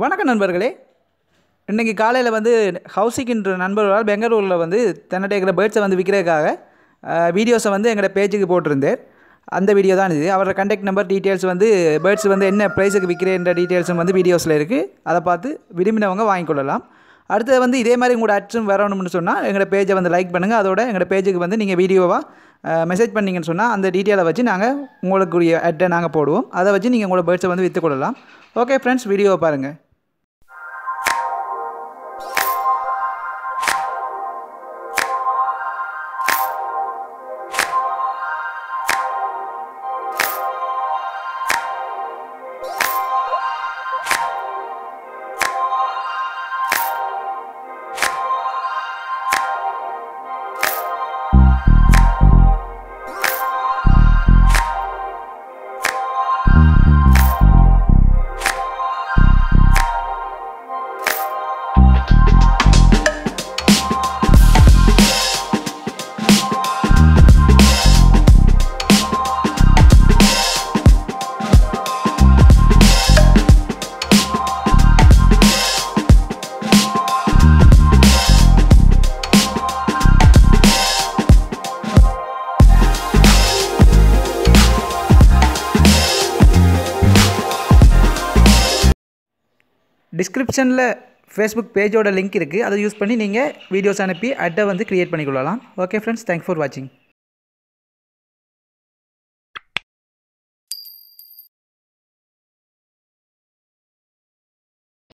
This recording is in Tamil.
வணக்கம் நண்பர்களே. இன்றைக்கி காலையில் வந்து ஹவுசிக்கின்ற நண்பர்களால் பெங்களூரில் வந்து தன்னிட்ட இருக்கிற பேர்ட்ஸை வந்து விற்கிறதுக்காக வீடியோஸை வந்து எங்களோட பேஜுக்கு போட்டிருந்தார். அந்த வீடியோ தான் இது. அவரோட கான்டாக்ட் நம்பர் டீட்டெயில்ஸ் வந்து பேர்ட்ஸ் வந்து என்ன ப்ரைஸுக்கு விற்கிறேன்ற டீட்டெயில்ஸும் வந்து வீடியோஸில் இருக்குது. அதை பார்த்து விரும்பினவங்க வாங்கிக்கொள்ளலாம். அடுத்தது வந்து இதே மாதிரி உங்களோட அட்ஸும் வரணும்னு சொன்னால் எங்களோட பேஜை வந்து லைக் பண்ணுங்கள். அதோட எங்களோட பேஜுக்கு வந்து நீங்கள் வீடியோவாக மெசேஜ் பண்ணிங்கன்னு சொன்னால் அந்த டீட்டெயிலை வச்சு நாங்கள் உங்களுக்குரிய அட்டை நாங்கள் போடுவோம். அதை வச்சு நீங்கள் உங்களோட பேர்ட்ஸை வந்து விற்றுக்கொள்ளலாம். ஓகே ஃப்ரெண்ட்ஸ், வீடியோவை பாருங்கள். டிஸ்கிரிப்ஷனில் ஃபேஸ்புக் பேஜோட லிங்க் இருக்குது. அதை யூஸ் பண்ணி நீங்கள் வீடியோஸ் அனுப்பி அட்டை வந்து க்ரியேட் பண்ணிக்கொள்ளலாம். ஓகே ஃப்ரெண்ட்ஸ், தேங்க்ஸ் ஃபார் வாட்சிங்.